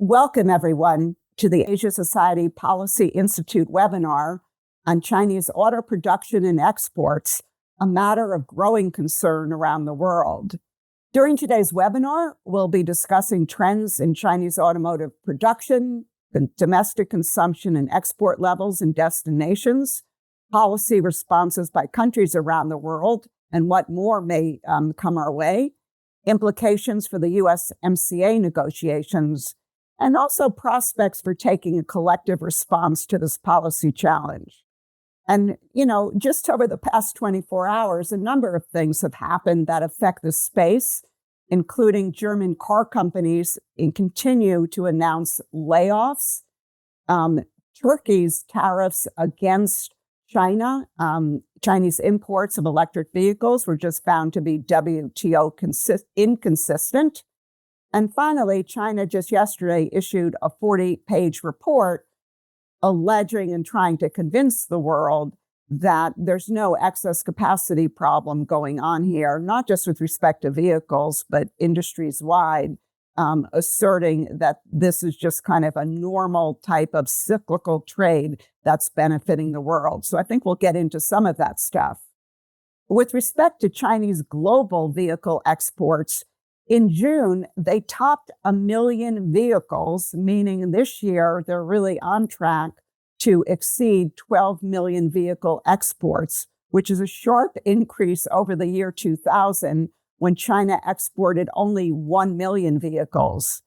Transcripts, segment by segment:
Welcome, everyone, to the Asia Society Policy Institute webinar on Chinese auto production and exports, a matter of growing concern around the world. During today's webinar, we'll be discussing trends in Chinese automotive production, domestic consumption and export levels and destinations, policy responses by countries around the world, and what more may come our way, implications for the USMCA negotiations, and also prospects for taking a collective response to this policy challenge. And, just over the past 24 hours, a number of things have happened that affect the space, including German car companies continue to announce layoffs, Turkey's tariffs against China, Chinese imports of electric vehicles were just found to be WTO inconsistent. And finally, China just yesterday issued a 40-page report alleging and trying to convince the world that there's no excess capacity problem going on here, not just with respect to vehicles, but industries wide, asserting that this is just kind of a normal type of cyclical trade that's benefiting the world. So I think we'll get into some of that stuff. With respect to Chinese global vehicle exports, in June, they topped 1 million vehicles, meaning this year they're really on track to exceed 12 million vehicle exports, which is a sharp increase over the year 2000 when China exported only 1 million vehicles.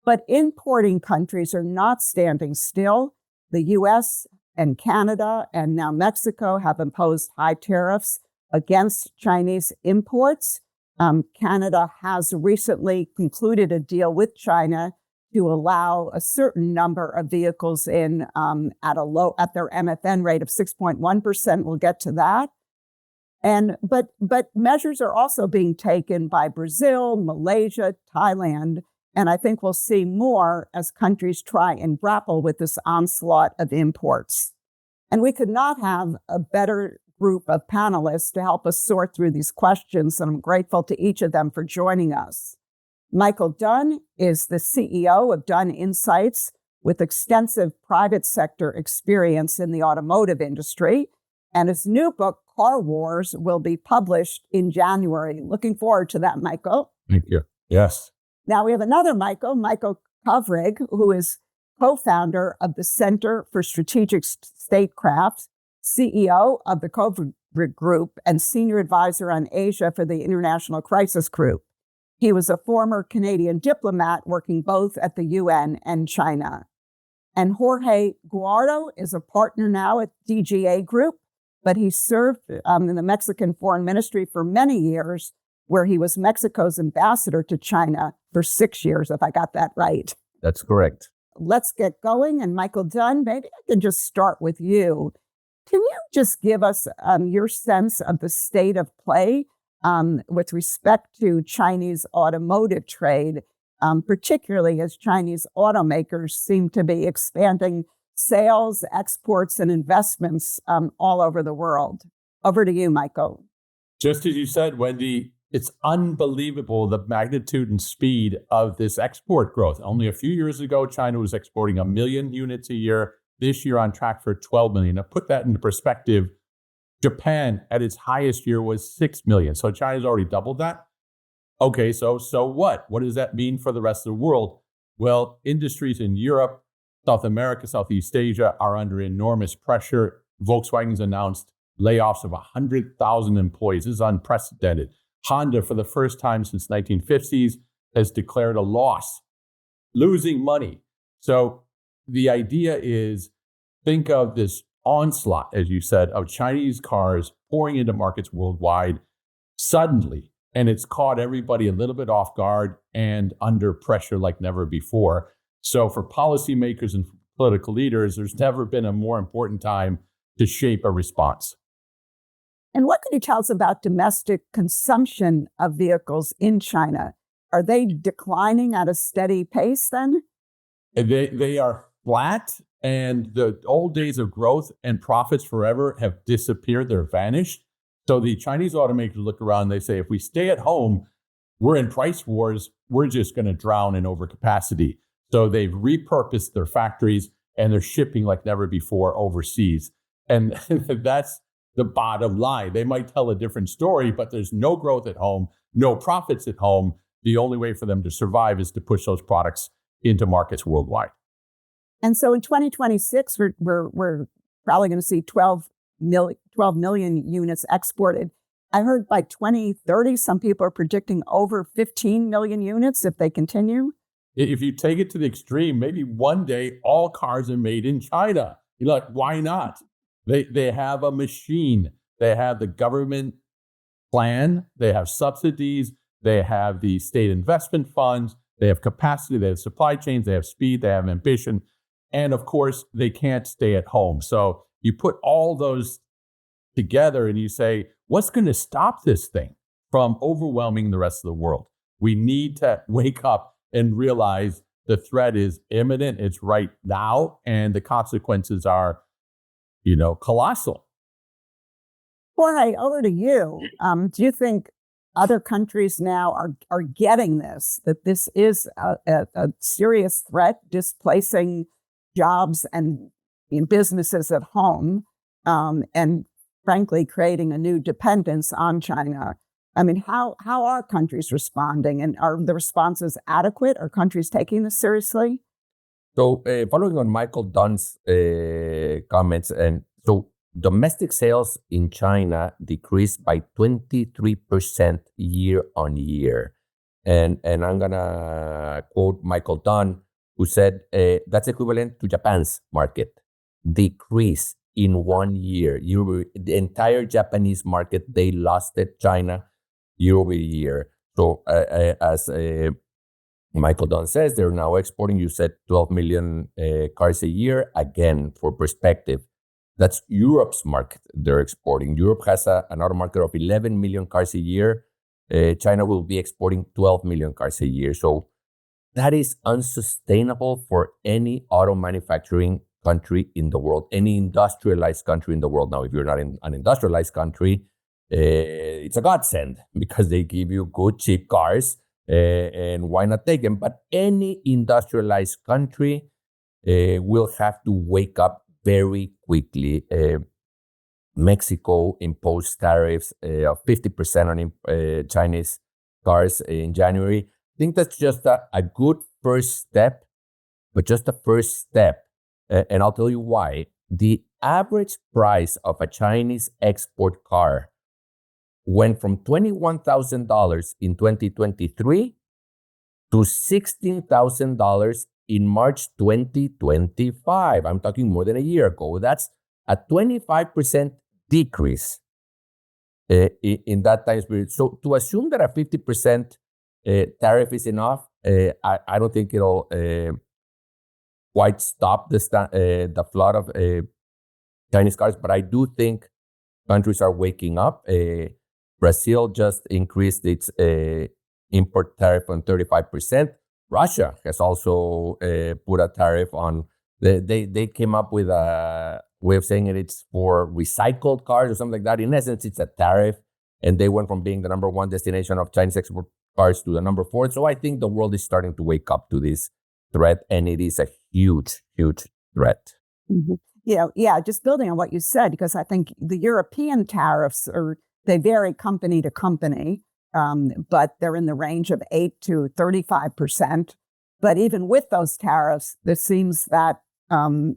But importing countries are not standing still. The US and Canada and now Mexico have imposed high tariffs against Chinese imports. Canada has recently concluded a deal with China to allow a certain number of vehicles in at their MFN rate of 6.1%. We'll get to that. But measures are also being taken by Brazil, Malaysia, Thailand, and I think we'll see more as countries try and grapple with this onslaught of imports. And we could not have a better group of panelists to help us sort through these questions, and I'm grateful to each of them for joining us. Michael Dunn is the CEO of Dunn Insights, with extensive private sector experience in the automotive industry, and his new book, Car Wars, will be published in January. Looking forward to that, Michael. Thank you. Yes. Now we have another Michael Kovrig, who is co-founder of the Center for Strategic Statecraft, CEO of the Kovrig Group, and senior advisor on Asia for the International Crisis Group. He was a former Canadian diplomat working both at the UN and China. And Jorge Guardo is a partner now at DGA Group, but he served in the Mexican Foreign Ministry for many years, where he was Mexico's ambassador to China for 6 years, if I got that right. That's correct. Let's get going. And Michael Dunn, maybe I can just start with you. Can you just give us your sense of the state of play with respect to Chinese automotive trade, particularly as Chinese automakers seem to be expanding sales, exports, and investments all over the world? Over to you, Michael. Just as you said, Wendy, it's unbelievable the magnitude and speed of this export growth. Only a few years ago, China was exporting 1 million units a year. This year on track for 12 million. Now put that into perspective. Japan at its highest year was 6 million. So China's already doubled that. Okay, so what? What does that mean for the rest of the world? Well, industries in Europe, South America, Southeast Asia are under enormous pressure. Volkswagen's announced layoffs of 100,000 employees. This is unprecedented. Honda, for the first time since 1950s, has declared a loss, losing money. So the idea is, think of this onslaught, as you said, of Chinese cars pouring into markets worldwide suddenly, and it's caught everybody a little bit off guard and under pressure like never before. So for policymakers and political leaders, there's never been a more important time to shape a response. And what can you tell us about domestic consumption of vehicles in China? Are they declining at a steady pace then? They are flat, and the old days of growth and profits forever have disappeared. They're vanished. So the Chinese automakers look around and they say, if we stay at home, we're in price wars. We're just going to drown in overcapacity. So they've repurposed their factories and they're shipping like never before overseas. And that's the bottom line. They might tell a different story, but there's no growth at home, no profits at home. The only way for them to survive is to push those products into markets worldwide. And so in 2026, we're probably going to see 12 million units exported. I heard by 2030, some people are predicting over 15 million units if they continue. If you take it to the extreme, maybe one day all cars are made in China. You're like, why not? They have a machine. They have the government plan. They have subsidies. They have the state investment funds. They have capacity. They have supply chains. They have speed. They have ambition. And of course, they can't stay at home. So you put all those together and you say, what's going to stop this thing from overwhelming the rest of the world? We need to wake up and realize the threat is imminent. It's right now. And the consequences are, colossal. Jorge, over to you. Do you think other countries now are getting this, that this is a serious threat, displacing jobs and businesses at home, and frankly, creating a new dependence on China? I mean, how are countries responding, and are the responses adequate? Are countries taking this seriously? So following on Michael Dunn's comments, and so domestic sales in China decreased by 23% year on year. And I'm going to quote Michael Dunn, who said that's equivalent to Japan's market. Decrease in 1 year. The entire Japanese market, they lost it, China, year over year. So as Michael Dunn says, they're now exporting, you said 12 million cars a year. Again, for perspective, that's Europe's market they're exporting. Europe has an auto market of 11 million cars a year. China will be exporting 12 million cars a year. So that is unsustainable for any auto manufacturing country in the world, any industrialized country in the world. Now, if you're not in an industrialized country, it's a godsend because they give you good, cheap cars, and why not take them? But any industrialized country will have to wake up very quickly. Mexico imposed tariffs of 50% on Chinese cars in January. I think that's just a good first step, but just a first step. And I'll tell you why. The average price of a Chinese export car went from $21,000 in 2023 to $16,000 in March 2025. I'm talking more than a year ago. That's a 25% decrease in that time period. So to assume that a 50% tariff is enough, I don't think it'll quite stop the flood of Chinese cars. But I do think countries are waking up. Brazil just increased its import tariff on 35%. Russia has also put a tariff on. They came up with a way of saying it's for recycled cars or something like that. In essence, it's a tariff, and they went from being the number one destination of Chinese export cars to the number 4. So I think the world is starting to wake up to this threat, and it is a huge, huge threat. Mm-hmm. Just building on what you said, because I think the European tariffs they vary company to company, but they're in the range of 8 to 35%. But even with those tariffs, it seems that the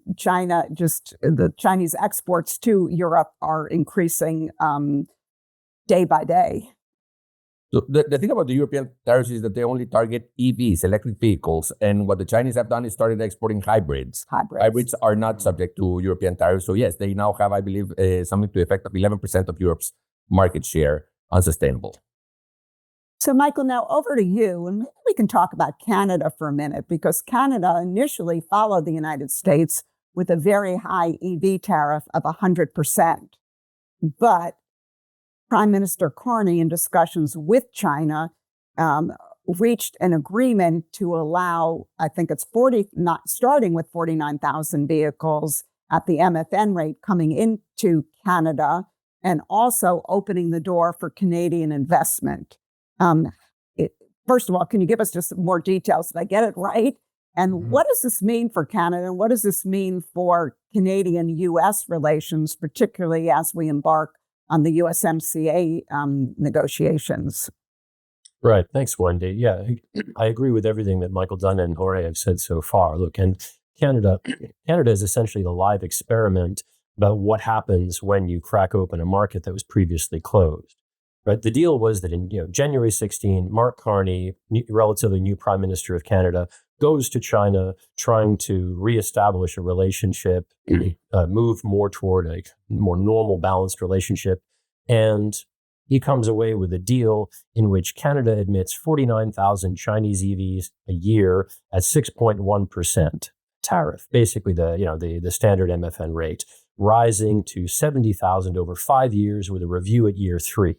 Chinese exports to Europe are increasing day by day. So the thing about the European tariffs is that they only target EVs, electric vehicles. And what the Chinese have done is started exporting hybrids. Hybrids are not subject to European tariffs. So yes, they now have, I believe, something to the effect of 11% of Europe's market share. Unsustainable. So Michael, now over to you. And maybe we can talk about Canada for a minute, because Canada initially followed the United States with a very high EV tariff of 100%. But Prime Minister Carney, in discussions with China, reached an agreement to allow, I think it's starting with 49,000 vehicles at the MFN rate coming into Canada, and also opening the door for Canadian investment. First of all, can you give us just more details? Did I get it right? And what does this mean for Canada? And what does this mean for Canadian-U.S. relations, particularly as we embark on the USMCA negotiations? Right. Thanks, Wendy. Yeah, I agree with everything that Michael Dunn and Jorge have said so far. Look, and Canada is essentially the live experiment about what happens when you crack open a market that was previously closed. Right. The deal was that in January 16, Mark Carney, relatively new Prime Minister of Canada, goes to China trying to reestablish a relationship, move more toward a more normal, balanced relationship. And he comes away with a deal in which Canada admits 49,000 Chinese EVs a year at 6.1% tariff, basically the standard MFN rate, rising to 70,000 over 5 years with a review at year 3.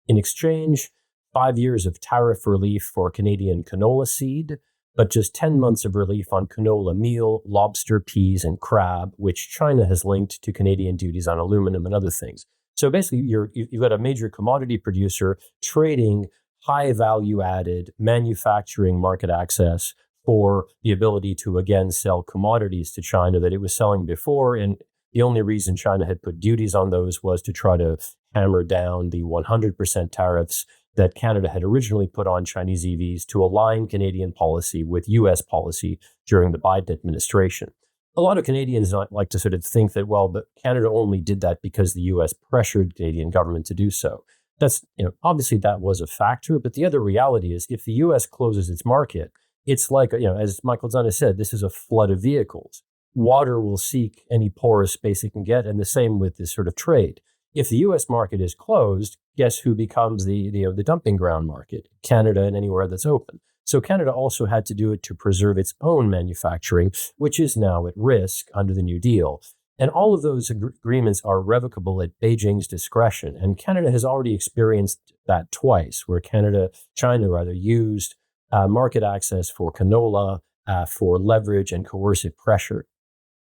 In exchange, 5 years of tariff relief for Canadian canola seed, but just 10 months of relief on canola meal, lobster, peas, and crab, which China has linked to Canadian duties on aluminum and other things. So basically, you've got a major commodity producer trading high value-added manufacturing market access for the ability to, again, sell commodities to China that it was selling before. And the only reason China had put duties on those was to try to hammer down the 100% tariffs that Canada had originally put on Chinese EVs to align Canadian policy with U.S. policy during the Biden administration. A lot of Canadians like to sort of think that, well, but Canada only did that because the U.S. pressured the Canadian government to do so. That's, obviously that was a factor, but the other reality is if the U.S. closes its market, it's like, as Michael Dunn has said, this is a flood of vehicles. Water will seek any porous space it can get, and the same with this sort of trade. If the U.S. market is closed, guess who becomes the dumping ground market? Canada and anywhere that's open. So Canada also had to do it to preserve its own manufacturing, which is now at risk under the New Deal. And all of those agreements are revocable at Beijing's discretion. And Canada has already experienced that twice, where China used market access for canola, for leverage and coercive pressure.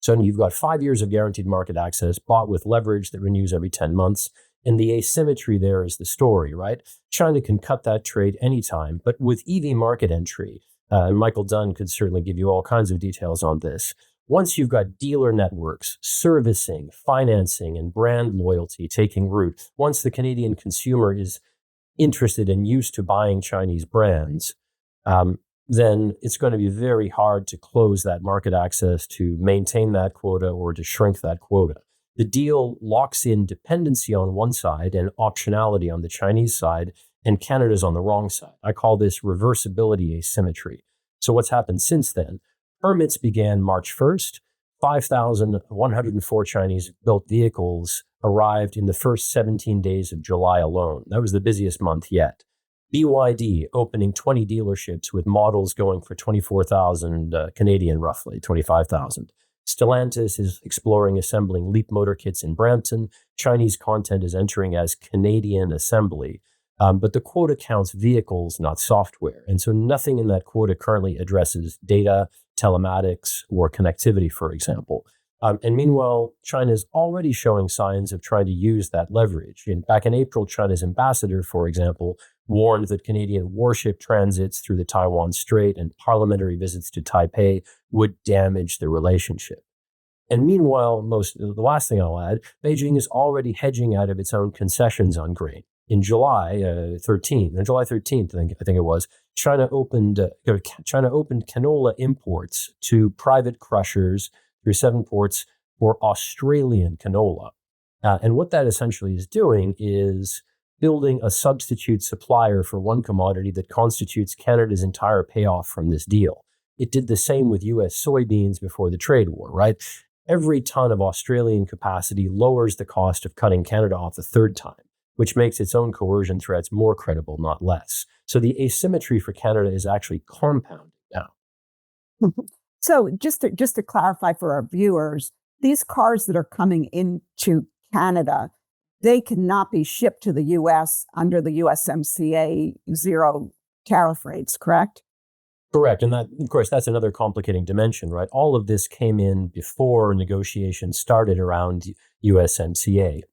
So you've got 5 years of guaranteed market access bought with leverage that renews every 10 months. And the asymmetry there is the story, right? China can cut that trade anytime, but with EV market entry, and Michael Dunn could certainly give you all kinds of details on this. Once you've got dealer networks, servicing, financing, and brand loyalty taking root, once the Canadian consumer is interested and used to buying Chinese brands, then it's going to be very hard to close that market access to maintain that quota or to shrink that quota. The deal locks in dependency on one side and optionality on the Chinese side, and Canada's on the wrong side. I call this reversibility asymmetry. So what's happened since then? Permits began March 1st. 5,104 Chinese-built vehicles arrived in the first 17 days of July alone. That was the busiest month yet. BYD opening 20 dealerships with models going for 24,000 Canadian, roughly 25,000. Stellantis is exploring assembling Leap motor kits in Brampton. Chinese content is entering as Canadian assembly. But the quota counts vehicles, not software. And so nothing in that quota currently addresses data, telematics, or connectivity, for example. And meanwhile, China is already showing signs of trying to use that leverage. Back in April, China's ambassador, for example, warned that Canadian warship transits through the Taiwan Strait and parliamentary visits to Taipei would damage the relationship. And meanwhile, the last thing I'll add, Beijing is already hedging out of its own concessions on grain. In July 13th, I think it was, China opened canola imports to private crushers through 7 ports for Australian canola. And what that essentially is doing is building a substitute supplier for one commodity that constitutes Canada's entire payoff from this deal. It did the same with U.S. soybeans before the trade war, right? Every ton of Australian capacity lowers the cost of cutting Canada off a third time, which makes its own coercion threats more credible, not less. So the asymmetry for Canada is actually compounding now. So just to clarify for our viewers, these cars that are coming into Canada, they cannot be shipped to the U.S. under the USMCA zero tariff rates, correct? Correct. And that, of course, that's another complicating dimension, right? All of this came in before negotiations started around USMCA.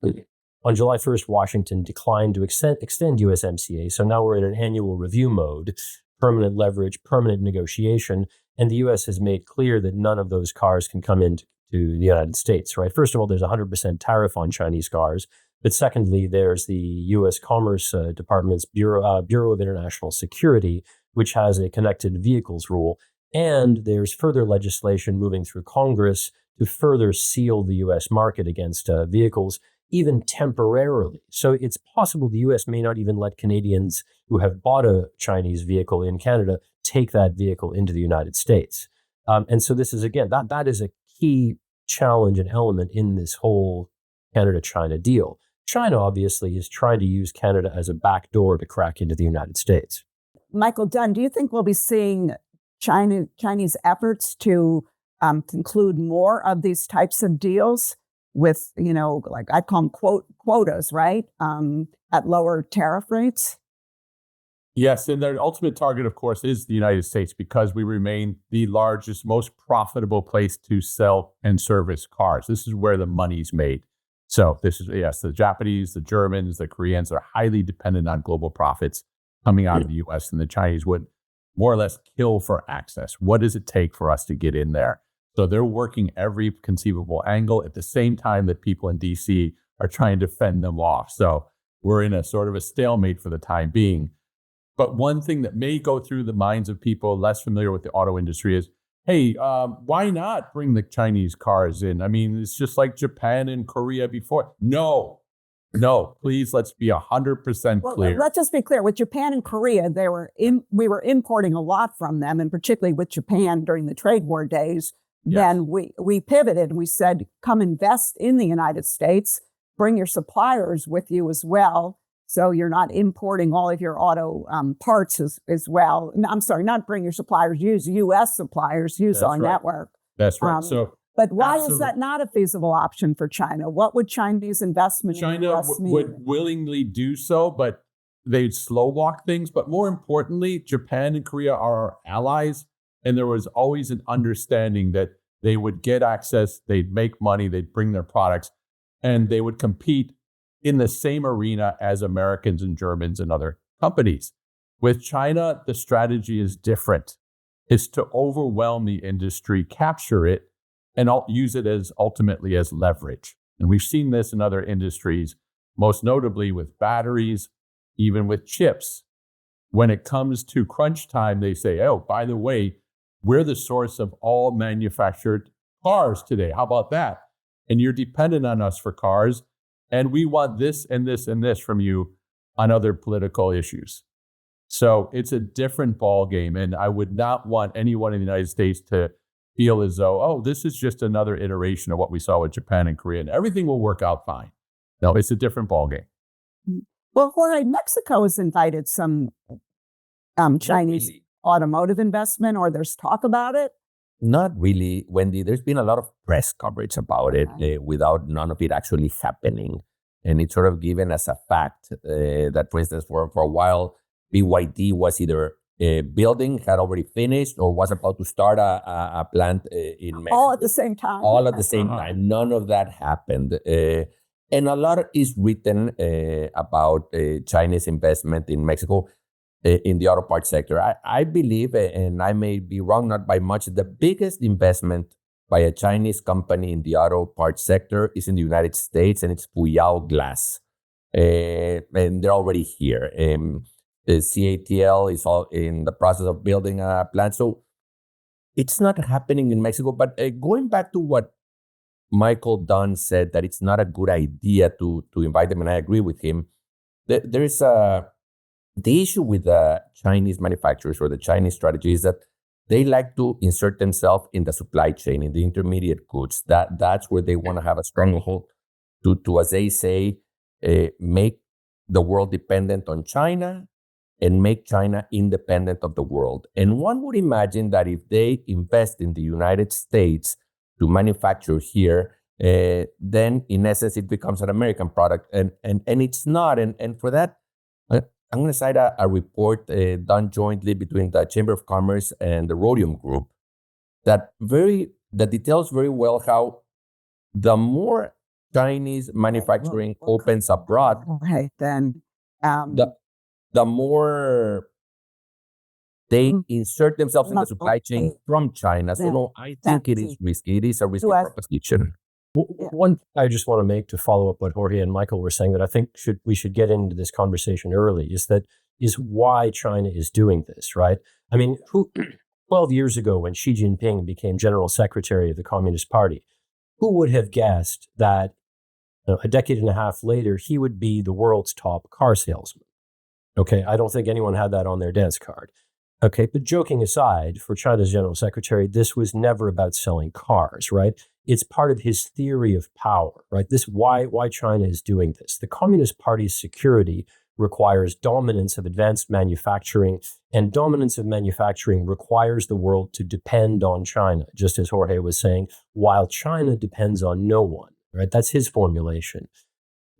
On July 1st, Washington declined to extend USMCA. So now we're in an annual review mode, permanent leverage, permanent negotiation. And the U.S. has made clear that none of those cars can come into the United States, right? First of all, there's a 100% tariff on Chinese cars. But secondly, there's the U.S. Commerce Department's Bureau of International Security, which has a connected vehicles rule. And there's further legislation moving through Congress to further seal the U.S. market against vehicles, even temporarily. So it's possible the U.S. may not even let Canadians who have bought a Chinese vehicle in Canada take that vehicle into the United States. And so this is, again, that is a key challenge and element in this whole Canada-China deal. China obviously is trying to use Canada as a backdoor to crack into the United States. Michael Dunn, do you think we'll be seeing Chinese efforts to conclude more of these types of deals with, like I call them quotas, right? At lower tariff rates? Yes, and their ultimate target, of course, is the United States because we remain the largest, most profitable place to sell and service cars. This is where the money's made. So this is, yes, the Japanese, the Germans, the Koreans are highly dependent on global profits coming out of the U.S., and the Chinese would more or less kill for access. What does it take for us to get in there? So they're working every conceivable angle at the same time that people in D.C. are trying to fend them off. So we're in a sort of a stalemate for the time being. But one thing that may go through the minds of people less familiar with the auto industry is, hey, why not bring the Chinese cars in? I mean, it's just like Japan and Korea before. No, please, let's be 100% clear. Let's just be clear. With Japan and Korea, we were importing a lot from them, and particularly with Japan during the trade war days. Yes. Then we pivoted and we said, come invest in the United States, bring your suppliers with you as well. So you're not importing all of your auto parts as well. No, I'm sorry, not bring your suppliers, use U.S. suppliers, use our network. That's right. But why is that not a feasible option for China? What would Chinese investment in the US mean? Would willingly do so, but they'd slow walk things. But more importantly, Japan and Korea are our allies. And there was always an understanding that they would get access, they'd make money, they'd bring their products, and they would compete in the same arena as Americans and Germans and other companies. With China, the strategy is different. It's to overwhelm the industry, capture it, and use it as ultimately as leverage. And we've seen this in other industries, most notably with batteries, even with chips. When it comes to crunch time, they say, oh, by the way, we're the source of all manufactured cars today. How about that? And you're dependent on us for cars. And we want this and this and this from you on other political issues. So it's a different ball game. And I would not want anyone in the United States to feel as though, oh, this is just another iteration of what we saw with Japan and Korea, and everything will work out fine. No, it's a different ball game. Well, Jorge, Mexico has invited some Chinese automotive investment, or there's talk about it. Not really, Wendy. There's been a lot of press coverage about it without none of it actually happening. And it's sort of given as a fact that, for instance, for a while, BYD was either building, had already finished, or was about to start a plant in Mexico. All at the same time. All at the same time. None of that happened. And a lot is written about Chinese investment in Mexico. In the auto parts sector. I believe, and I may be wrong, not by much, the biggest investment by a Chinese company in the auto parts sector is in the United States, and it's Fuyao Glass. And they're already here. The CATL is all in the process of building a plant. So it's not happening in Mexico. But going back to what Michael Dunn said, that it's not a good idea to invite them, and I agree with him, there is the issue with the Chinese manufacturers or the Chinese strategy is that they like to insert themselves in the supply chain, in the intermediate goods. That's where they want to have a stronghold to, as they say, make the world dependent on China and make China independent of the world. And one would imagine that if they invest in the United States to manufacture here, then in essence, it becomes an American product. And it's not. And for that, I'm going to cite a report done jointly between the Chamber of Commerce and the Rhodium Group that details very well how the more Chinese manufacturing opens abroad, then the more they insert themselves in the supply chain from China. So no, I think it is risky. It is a risky proposition. One I just want to make to follow up what Jorge and Michael were saying that I think we should get into this conversation early is why China is doing this, right? I mean, 12 years ago when Xi Jinping became General Secretary of the Communist Party, who would have guessed that a decade and a half later, he would be the world's top car salesman? Okay, I don't think anyone had that on their dance card. Okay, but joking aside, for China's General Secretary, this was never about selling cars, right? It's part of his theory of power, right? This why China is doing this. The Communist Party's security requires dominance of advanced manufacturing, and dominance of manufacturing requires the world to depend on China, just as Jorge was saying, while China depends on no one, right? That's his formulation.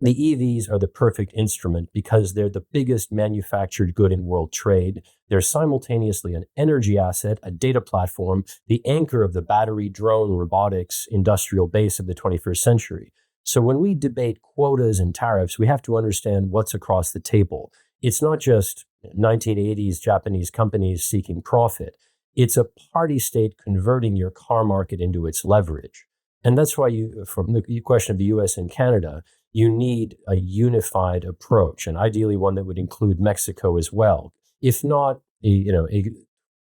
The EVs are the perfect instrument because they're the biggest manufactured good in world trade. They're simultaneously an energy asset, a data platform, the anchor of the battery, drone, robotics, industrial base of the 21st century. So when we debate quotas and tariffs, we have to understand what's across the table. It's not just 1980s Japanese companies seeking profit. It's a party state converting your car market into its leverage. And that's why from the question of the US and Canada, you need a unified approach, and ideally one that would include Mexico as well. If not a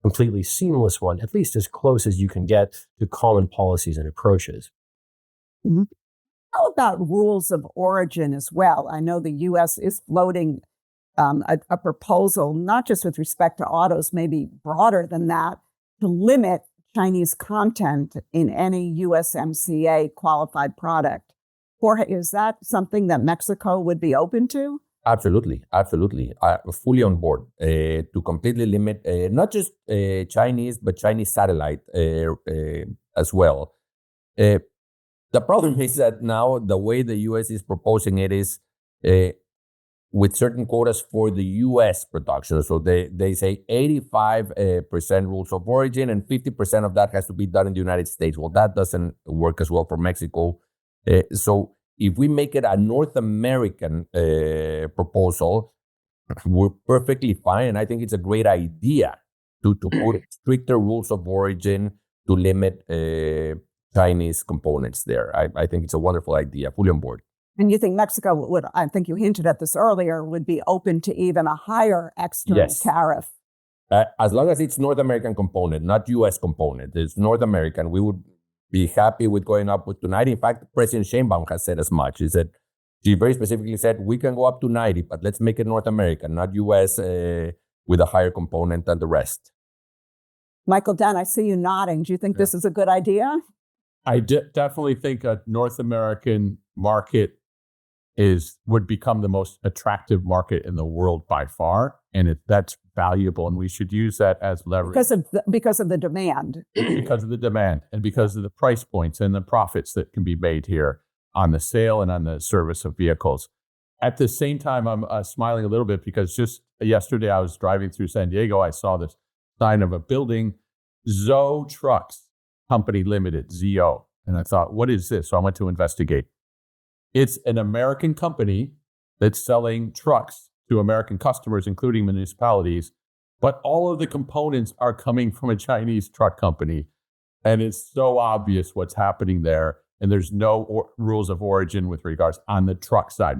completely seamless one, at least as close as you can get to common policies and approaches. Mm-hmm. How about rules of origin as well? I know the U.S. is floating a proposal, not just with respect to autos, maybe broader than that, to limit Chinese content in any USMCA qualified product. Jorge, is that something that Mexico would be open to? Absolutely. Fully on board to completely limit not just Chinese, but Chinese satellite as well. The problem is that now the way the U.S. is proposing it is with certain quotas for the U.S. production. So they say 85% rules of origin and 50% of that has to be done in the United States. Well, that doesn't work as well for Mexico. So if we make it a North American proposal, we're perfectly fine. And I think it's a great idea to put stricter rules of origin to limit Chinese components there. I think it's a wonderful idea, fully on board. And you think Mexico would, I think you hinted at this earlier, would be open to even a higher external tariff? As long as it's North American component, not U.S. component. It's North American. We would be happy with going up with to 90. In fact, President Sheinbaum has said as much. She very specifically said, we can go up to 90, but let's make it North American, not U.S. With a higher component than the rest. Michael Dunn, I see you nodding. Do you think this is a good idea? I definitely think a North American market would become the most attractive market in the world by far, and that's valuable, and we should use that as leverage because of the demand, because of the demand, and because of the price points and the profits that can be made here on the sale and on the service of vehicles. At the same time, I'm smiling a little bit because just yesterday I was driving through San Diego. I saw this sign of a building, Zo Trucks Company Limited, ZO, and I thought, what is this? So I went to investigate. It's an American company that's selling trucks to American customers, including municipalities, but all of the components are coming from a Chinese truck company. And it's so obvious what's happening there. And there's no rules of origin with regards on the truck side.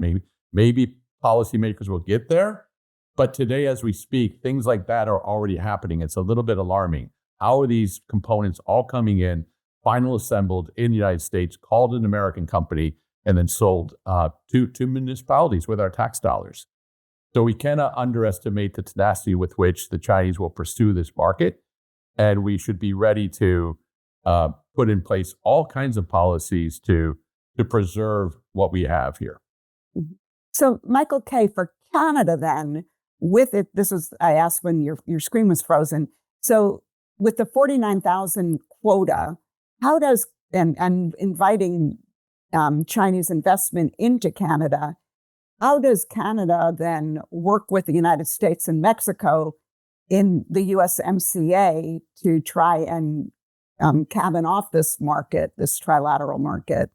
Maybe policymakers will get there. But today, as we speak, things like that are already happening. It's a little bit alarming. How are these components all coming in, final assembled in the United States, called an American company, and then sold to municipalities with our tax dollars? So we cannot underestimate the tenacity with which the Chinese will pursue this market. And we should be ready to put in place all kinds of policies to preserve what we have here. So, Michael K., for Canada then, with it, I asked when your screen was frozen. So with the 49,000 quota, how does, and inviting Chinese investment into Canada, how does Canada then work with the United States and Mexico in the USMCA to try and cabin off this market, this trilateral market?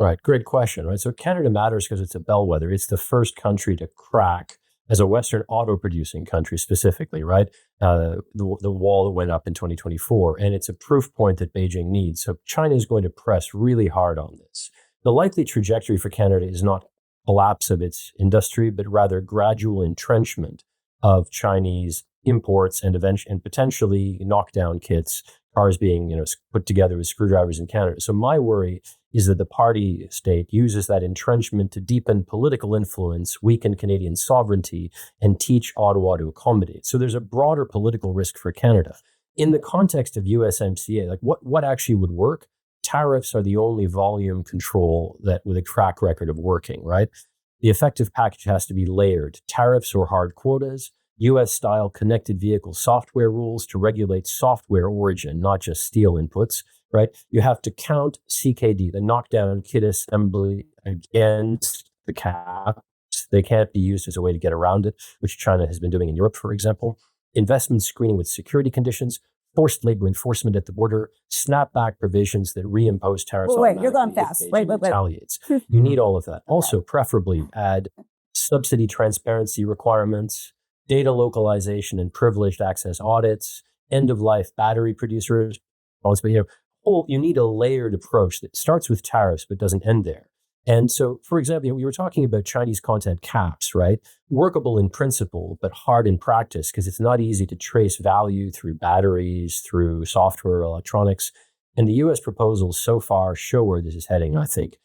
Right. Great question. Right. So Canada matters because it's a bellwether. It's the first country to crack as a Western auto-producing country specifically, right? The wall that went up in 2024, and it's a proof point that Beijing needs. So China is going to press really hard on this. The likely trajectory for Canada is not collapse of its industry, but rather gradual entrenchment of Chinese imports and potentially knockdown kits, cars being put together with screwdrivers in Canada. So my worry is that the party state uses that entrenchment to deepen political influence, weaken Canadian sovereignty, and teach Ottawa to accommodate. So there's a broader political risk for Canada. In the context of USMCA, like what actually would work? Tariffs are the only volume control that with a track record of working, right? The effective package has to be layered. Tariffs or hard quotas, US-style connected vehicle software rules to regulate software origin, not just steel inputs, right? You have to count CKD, the knockdown kit assembly, against the caps. They can't be used as a way to get around it, which China has been doing in Europe, for example. Investment screening with security conditions, forced labor enforcement at the border, snapback provisions that reimpose tariffs. Wait, you're going fast. Wait. Retaliates. You need all of that. Also, preferably add subsidy transparency requirements, data localization and privileged access audits, end-of-life battery producers. But you need a layered approach that starts with tariffs but doesn't end there. And so, for example, we were talking about Chinese content caps, right? Workable in principle, but hard in practice because it's not easy to trace value through batteries, through software, electronics. And the US proposals so far show where this is heading, I think.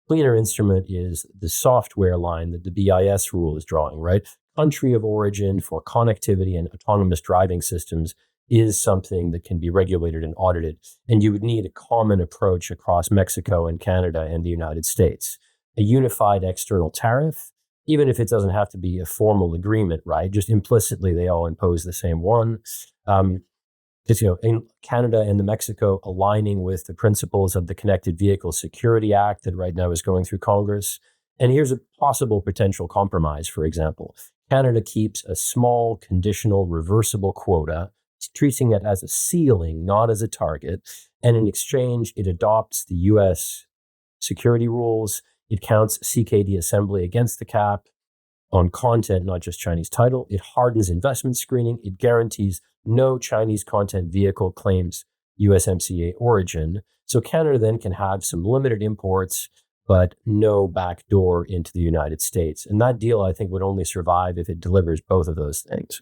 Cleaner instrument is the software line that the BIS rule is drawing, right? Country of origin for connectivity and autonomous driving systems is something that can be regulated and audited. And you would need a common approach across Mexico and Canada and the United States. A unified external tariff, even if it doesn't have to be a formal agreement, right? Just implicitly, they all impose the same one. Because, in Canada and Mexico aligning with the principles of the Connected Vehicle Security Act that right now is going through Congress. And here's a possible potential compromise, for example. Canada keeps a small, conditional, reversible quota, treating it as a ceiling, not as a target. And in exchange, it adopts the US security rules. It counts CKD assembly against the cap on content, not just Chinese title. It hardens investment screening. It guarantees no Chinese content vehicle claims USMCA origin. So Canada then can have some limited imports, but no backdoor into the United States. And that deal, I think, would only survive if it delivers both of those things.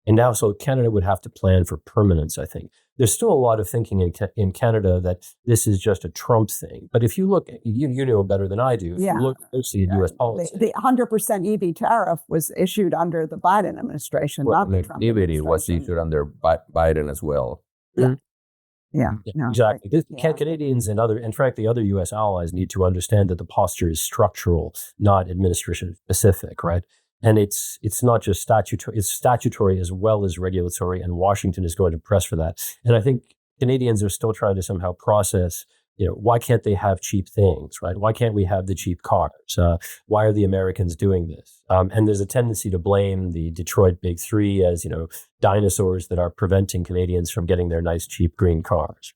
And now, so Canada would have to plan for permanence, I think. There's still a lot of thinking in Canada that this is just a Trump thing. But if you look, you know better than I do, if you look closely at U.S. policy. The 100% EV tariff was issued under the Biden administration, not the Trump administration. Was issued under Biden as well. Yeah, no, exactly. Canadians and frankly, other U.S. allies need to understand that the posture is structural, not administration specific, right? And it's not just statutory; it's statutory as well as regulatory. And Washington is going to press for that. And I think Canadians are still trying to somehow process. Why can't they have cheap things, right? Why can't we have the cheap cars? Why are the Americans doing this? And there's a tendency to blame the Detroit Big Three as, dinosaurs that are preventing Canadians from getting their nice, cheap green cars.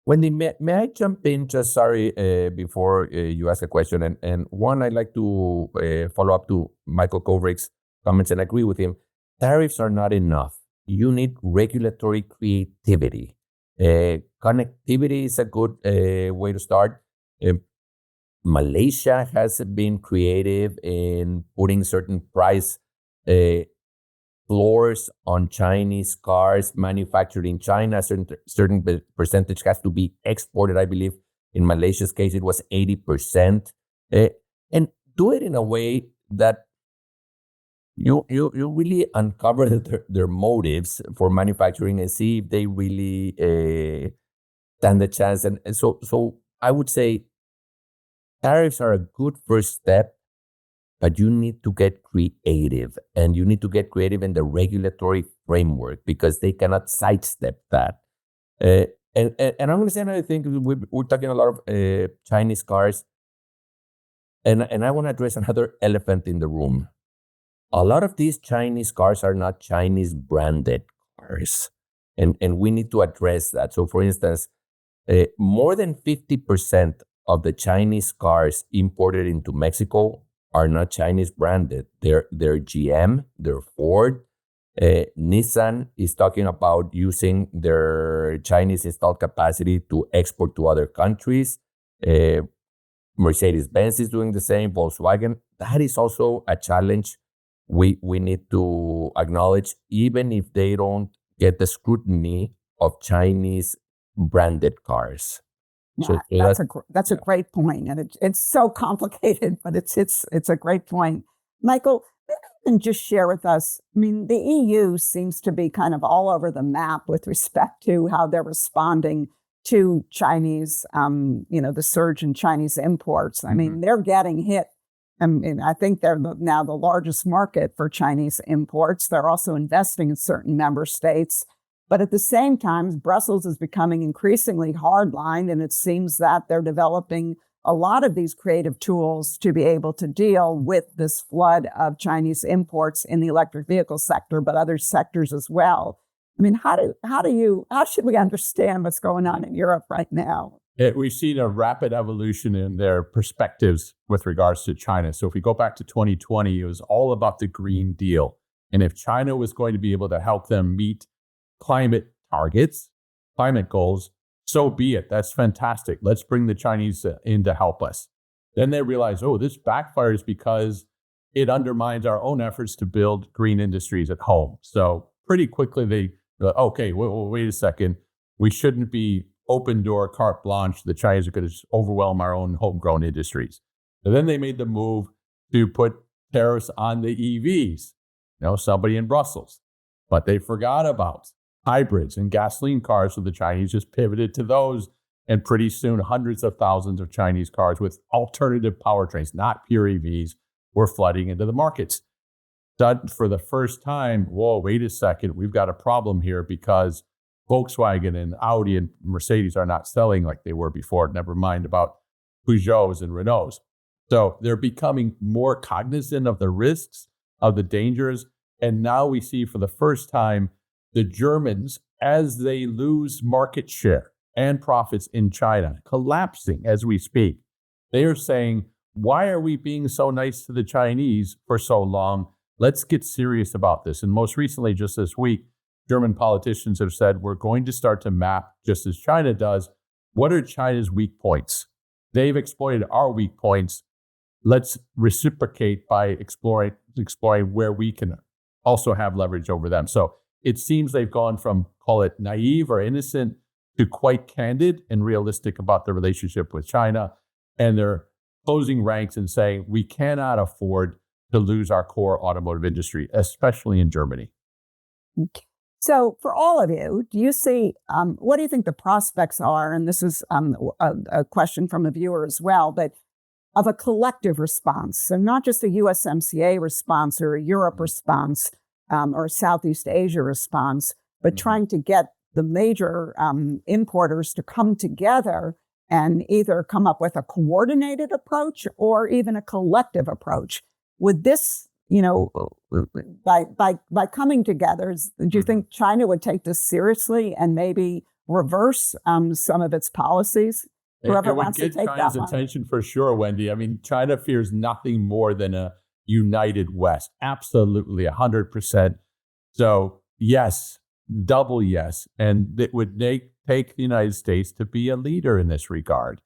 Wendy, may I jump in just, sorry, before you ask a question? And one, I'd like to follow up to Michael Kovrick's comments and agree with him. Tariffs are not enough. You need regulatory creativity. Connectivity is a good way to start. Malaysia has been creative in putting certain price floors on Chinese cars manufactured in China. Certain percentage has to be exported. I believe in Malaysia's case, it was 80%. And do it in a way that you really uncover their motives for manufacturing and see if they really stand a chance. And so I would say tariffs are a good first step, but you need to get creative, and you need to get creative in the regulatory framework because they cannot sidestep that. And I'm going to say another thing. We're talking a lot of Chinese cars, and I want to address another elephant in the room. A lot of these Chinese cars are not Chinese branded cars, and we need to address that. So, for instance, more than 50% of the Chinese cars imported into Mexico are not Chinese branded. They're GM, they're Ford. Nissan is talking about using their Chinese installed capacity to export to other countries. Mercedes-Benz is doing the same, Volkswagen. That is also a challenge we need to acknowledge, even if they don't get the scrutiny of Chinese branded cars. Yeah, that's a great point, and it's so complicated, but it's a great point. Michael, maybe you can just share with us. I mean, the EU seems to be kind of all over the map with respect to how they're responding to Chinese, the surge in Chinese imports. I mean, they're getting hit. I mean, I think they're now the largest market for Chinese imports. They're also investing in certain member states. But at the same time, Brussels is becoming increasingly hardlined, and it seems that they're developing a lot of these creative tools to be able to deal with this flood of Chinese imports in the electric vehicle sector, but other sectors as well. I mean, how should we understand what's going on in Europe right now? We've seen a rapid evolution in their perspectives with regards to China. So if we go back to 2020, it was all about the Green Deal. And if China was going to be able to help them meet climate targets, climate goals, so be it. That's fantastic. Let's bring the Chinese in to help us. Then they realize, this backfires because it undermines our own efforts to build green industries at home. So pretty quickly they go, okay, wait a second. We shouldn't be open door, carte blanche. The Chinese are going to overwhelm our own homegrown industries. And then they made the move to put tariffs on the EVs, somebody in Brussels. But they forgot about hybrids and gasoline cars, so the Chinese just pivoted to those. And pretty soon, hundreds of thousands of Chinese cars with alternative powertrains, not pure EVs, were flooding into the markets. But for the first time, wait a second, we've got a problem here because Volkswagen and Audi and Mercedes are not selling like they were before, never mind about Peugeots and Renaults. So they're becoming more cognizant of the risks, of the dangers. And now we see for the first time the Germans, as they lose market share and profits in China, collapsing as we speak. They are saying, why are we being so nice to the Chinese for so long? Let's get serious about this. And most recently, just this week, German politicians have said, we're going to start to map, just as China does, what are China's weak points? They've exploited our weak points. Let's reciprocate by exploring where we can also have leverage over them. So it seems they've gone from, call it naive or innocent, to quite candid and realistic about the relationship with China. And they're closing ranks and saying, we cannot afford to lose our core automotive industry, especially in Germany. Okay. So for all of you, do you see, what do you think the prospects are? And this is a question from a viewer as well, but of a collective response. So not just a USMCA response or a Europe response or a Southeast Asia response, but trying to get the major importers to come together and either come up with a coordinated approach or even a collective approach. Would this, by coming together, do you think China would take this seriously and maybe reverse some of its policies? Whoever wants to take China's attention for sure, Wendy. I mean, China fears nothing more than a united West. Absolutely, 100%. So yes, double yes. And it would take the United States to be a leader in this regard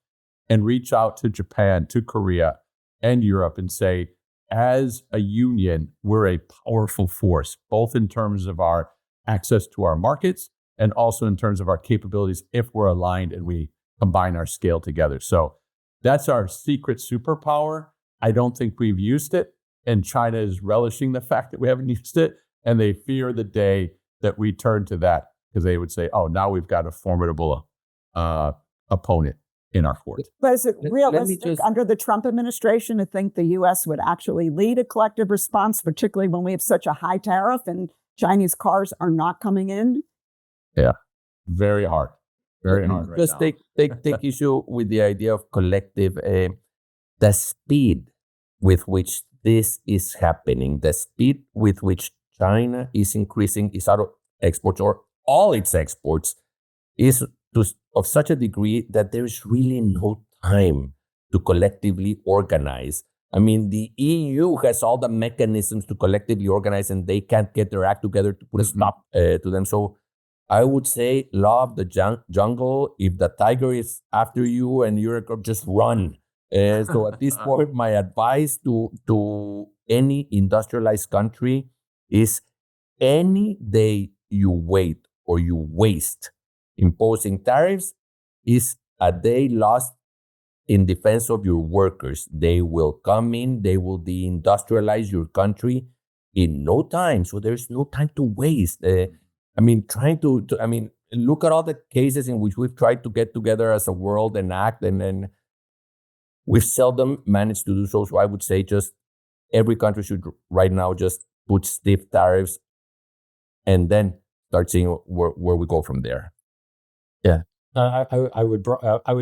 and reach out to Japan, to Korea, and Europe and say, as a union, we're a powerful force, both in terms of our access to our markets and also in terms of our capabilities if we're aligned and we combine our scale together. So that's our secret superpower. I don't think we've used it, and China is relishing the fact that we haven't used it, and they fear the day that we turn to that because they would say, now we've got a formidable opponent in our court. But is it realistic under the Trump administration to think the U.S. would actually lead a collective response, particularly when we have such a high tariff and Chinese cars are not coming in? Yeah, very hard. Very hard right now. Just take issue with the idea of collective, the speed with which this is happening, the speed with which China is increasing its auto exports or all its exports is of such a degree that there is really no time to collectively organize I mean, the EU has all the mechanisms to collectively organize, and they can't get their act together to put a stop to them. So I would say law of the jungle. If the tiger is after you and you're just run. So at this point, my advice to any industrialized country is any day you wait or you waste imposing tariffs is a day lost in defense of your workers. They will come in, they will deindustrialize your country in no time. So there's no time to waste. Look at all the cases in which we've tried to get together as a world and act, and we've seldom managed to do so. So I would say just every country should right now just put stiff tariffs and then start seeing where we go from there. Yeah. I would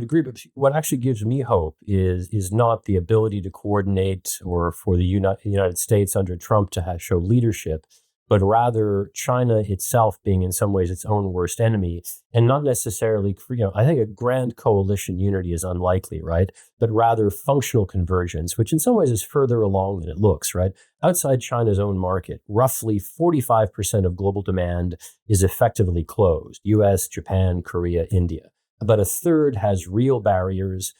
agree, but what actually gives me hope is not the ability to coordinate or for the United States under Trump to show leadership, but rather China itself being in some ways its own worst enemy, and not necessarily, I think a grand coalition unity is unlikely, right? But rather functional convergence, which in some ways is further along than it looks, right? Outside China's own market, roughly 45% of global demand is effectively closed. US, Japan, Korea, India. About a third has real barriers,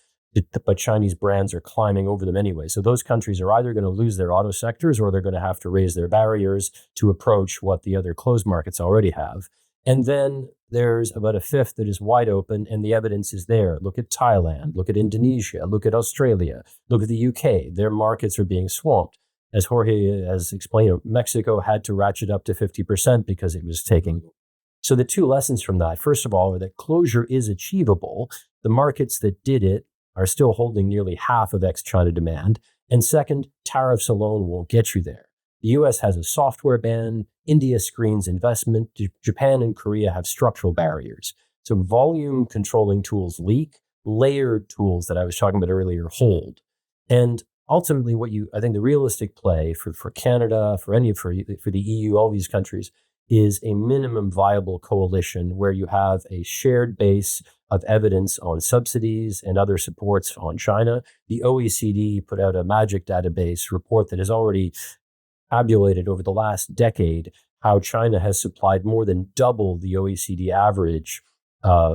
but Chinese brands are climbing over them anyway. So those countries are either going to lose their auto sectors or they're going to have to raise their barriers to approach what the other closed markets already have. And then there's about a fifth that is wide open, and the evidence is there. Look at Thailand, look at Indonesia, look at Australia, look at the UK. Their markets are being swamped. As Jorge has explained, Mexico had to ratchet up to 50% because it was taking. So the two lessons from that, first of all, are that closure is achievable. The markets that did it are still holding nearly half of ex-China demand. And second, tariffs alone won't get you there. The US has a software ban, India screens investment, Japan and Korea have structural barriers. So volume controlling tools leak, layered tools that I was talking about earlier hold. And ultimately I think the realistic play for Canada, for the EU, all these countries, is a minimum viable coalition where you have a shared base of evidence on subsidies and other supports on China. The OECD put out a magic database report that has already tabulated over the last decade how China has supplied more than double the OECD average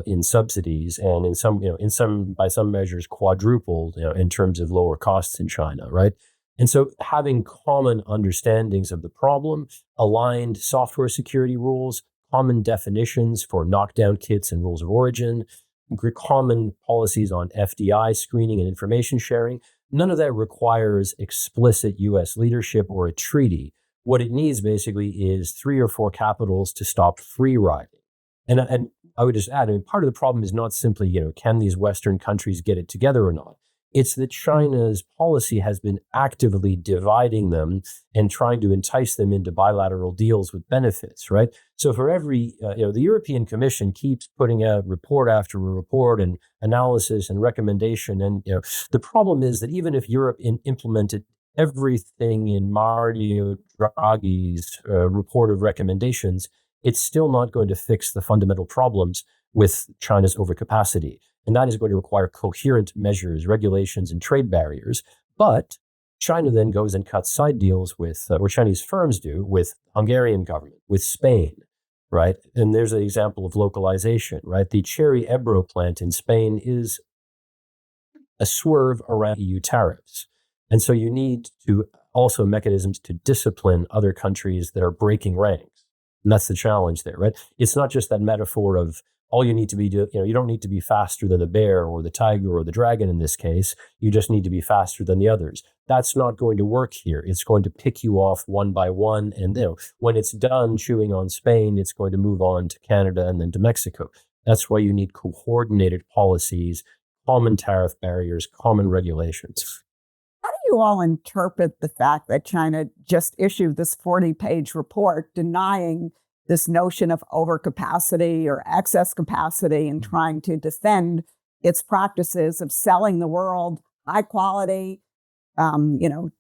in subsidies, and by some measures quadrupled in terms of lower costs in China, right? And so having common understandings of the problem, aligned software security rules, common definitions for knockdown kits and rules of origin, common policies on FDI screening and information sharing, none of that requires explicit U.S. leadership or a treaty. What it needs basically is 3 or 4 capitals to stop free riding. And I would just add, part of the problem is not simply, can these Western countries get it together or not? It's that China's policy has been actively dividing them and trying to entice them into bilateral deals with benefits, right? So for every, the European Commission keeps putting out report after report and analysis and recommendation. And, the problem is that even if Europe implemented everything in Mario Draghi's report of recommendations, it's still not going to fix the fundamental problems with China's overcapacity. And that is going to require coherent measures, regulations, and trade barriers. But China then goes and cuts side deals with, or Chinese firms do, with Hungarian government, with Spain, right? And there's an example of localization, right? The Cherry Ebro plant in Spain is a swerve around EU tariffs. And so you need to also mechanisms to discipline other countries that are breaking ranks. And that's the challenge there, right? It's not just that metaphor of all you need to be, you don't need to be faster than the bear or the tiger or the dragon in this case. You just need to be faster than the others. That's not going to work here. It's going to pick you off one by one. And when it's done chewing on Spain, it's going to move on to Canada and then to Mexico. That's why you need coordinated policies, common tariff barriers, common regulations. How do you all interpret the fact that China just issued this 40-page report denying this notion of overcapacity or excess capacity and trying to defend its practices of selling the world high quality,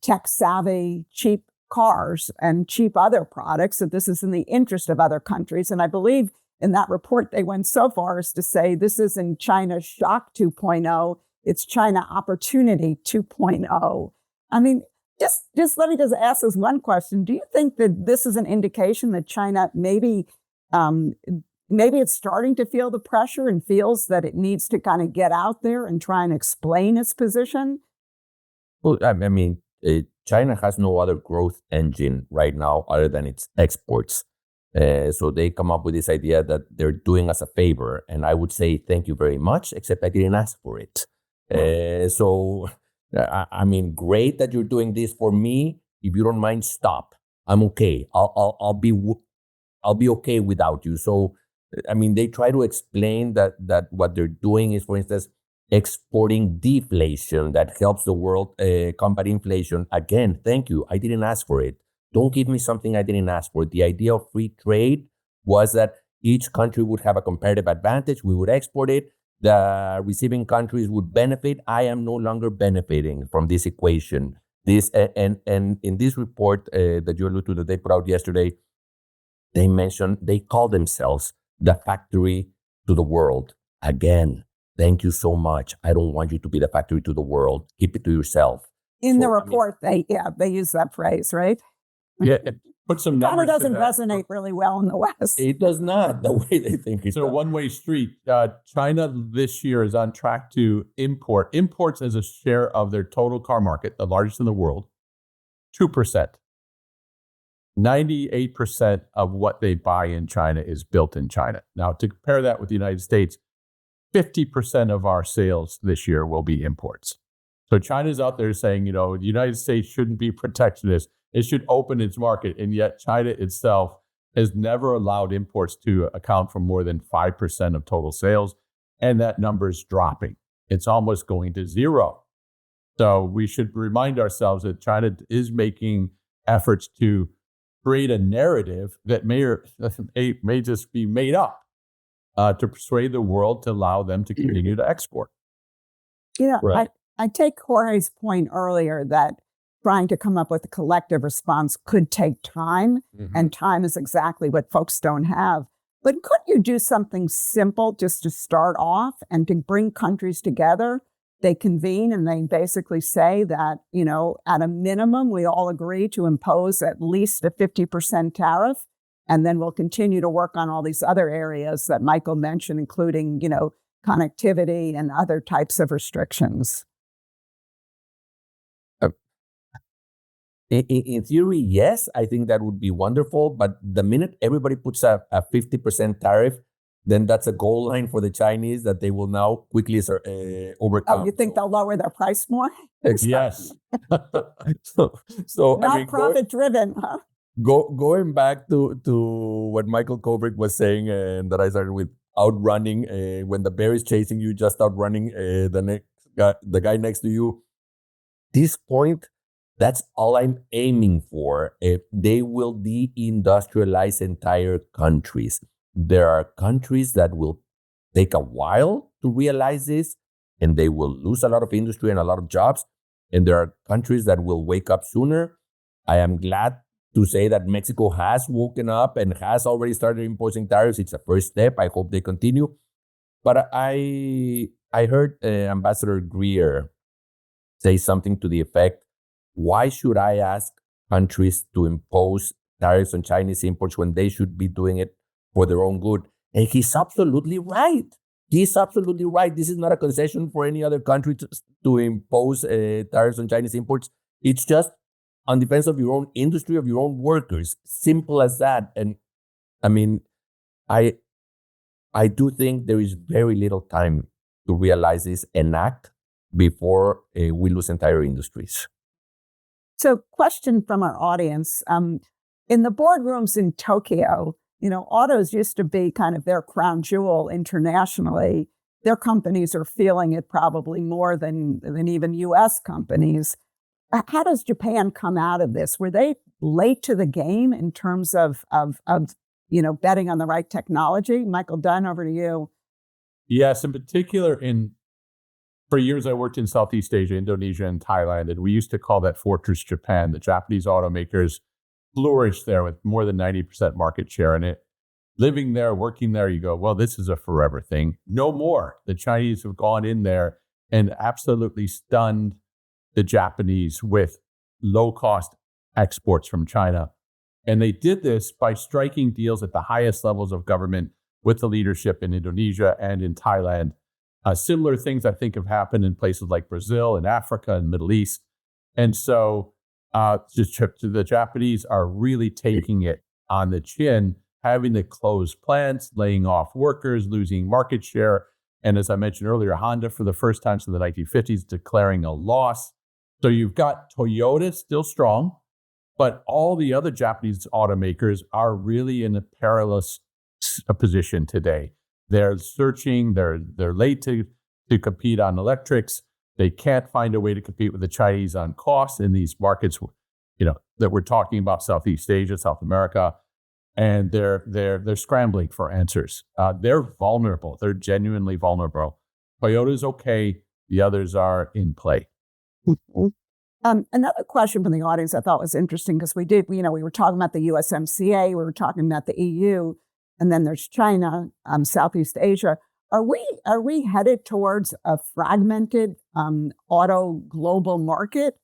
tech savvy, cheap cars and cheap other products, that this is in the interest of other countries? And I believe in that report, they went so far as to say this isn't China shock 2.0, it's China opportunity 2.0. I mean, just let me just ask this one question. Do you think that this is an indication that China maybe it's starting to feel the pressure and feels that it needs to kind of get out there and try and explain its position? Well, I mean, China has no other growth engine right now other than its exports. So they come up with this idea that they're doing us a favor. And I would say, thank you very much, except I didn't ask for it. I mean, great that you're doing this for me. If you don't mind, stop. I'm okay. I'll be okay without you. So, I mean, they try to explain that what they're doing is, for instance, exporting deflation that helps the world combat inflation. Again, thank you. I didn't ask for it. Don't give me something I didn't ask for. The idea of free trade was that each country would have a comparative advantage. We would export it. The receiving countries would benefit. I am no longer benefiting from this equation. This and in this report that you alluded to that they put out yesterday, they call themselves the factory to the world. Again, thank you so much. I don't want you to be the factory to the world. Keep it to yourself. In the report, they use that phrase, right? Yeah, put some numbers. Kind of doesn't resonate really well in the West. It does not, the way they think it's a one-way street. China this year is on track to imports as a share of their total car market, the largest in the world, 2%. 98% of what they buy in China is built in China. Now, to compare that with the United States, 50% of our sales this year will be imports. So China's out there saying, the United States shouldn't be protectionist. It should open its market. And yet China itself has never allowed imports to account for more than 5% of total sales. And that number is dropping. It's almost going to zero. So we should remind ourselves that China is making efforts to create a narrative that may just be made up to persuade the world to allow them to continue to export. Right. I take Jorge's point earlier that trying to come up with a collective response could take time, and time is exactly what folks don't have. But could you do something simple just to start off and to bring countries together? They convene and they basically say that, at a minimum, we all agree to impose at least a 50% tariff. And then we'll continue to work on all these other areas that Michael mentioned, including, connectivity and other types of restrictions. In theory, yes, I think that would be wonderful. But the minute everybody puts a 50% tariff, then that's a goal line for the Chinese that they will now quickly overcome. Oh, you think they'll lower their price more? Exactly. Yes. so Not profit-driven, huh? Going back to what Michael Kovrig was saying, and that I started with outrunning, when the bear is chasing you, just outrunning the guy next to you. This point, that's all I'm aiming for. They will deindustrialize entire countries. There are countries that will take a while to realize this, and they will lose a lot of industry and a lot of jobs. And there are countries that will wake up sooner. I am glad to say that Mexico has woken up and has already started imposing tariffs. It's a first step. I hope they continue. But I heard Ambassador Greer say something to the effect, why should I ask countries to impose tariffs on Chinese imports when they should be doing it for their own good? And he's absolutely right. He's absolutely right. This is not a concession for any other country to impose tariffs on Chinese imports. It's just on defense of your own industry, of your own workers. Simple as that. And I mean, I do think there is very little time to realize this and act before we lose entire industries. So, question from our audience. In the boardrooms in Tokyo, autos used to be kind of their crown jewel internationally. Their companies are feeling it probably more than even U.S. companies. How does Japan come out of this? Were they late to the game in terms of betting on the right technology? Michael Dunn, over to you. Yes, in particular, for years I worked in Southeast Asia, Indonesia, and Thailand, and we used to call that Fortress Japan. The Japanese automakers flourished there with more than 90% market share in it. Living there, working there, you go, well, this is a forever thing. No more. The Chinese have gone in there and absolutely stunned the Japanese with low-cost exports from China. And they did this by striking deals at the highest levels of government with the leadership in Indonesia and in Thailand. Similar things I think have happened in places like Brazil and Africa and Middle East. And so the Japanese are really taking it on the chin, having to close plants, laying off workers, losing market share. And as I mentioned earlier, Honda, for the first time since the 1950s, declaring a loss. So you've got Toyota still strong, but all the other Japanese automakers are really in a perilous position today. They're searching, they're late to compete on electrics. They can't find a way to compete with the Chinese on cost in these markets, that we're talking about, Southeast Asia, South America, and they're scrambling for answers. They're vulnerable. They're genuinely vulnerable. Toyota's okay. The others are in play. Another question from the audience I thought was interesting because we were talking about the USMCA, we were talking about the EU, and then there's China, Southeast Asia. Are we headed towards a fragmented auto global market?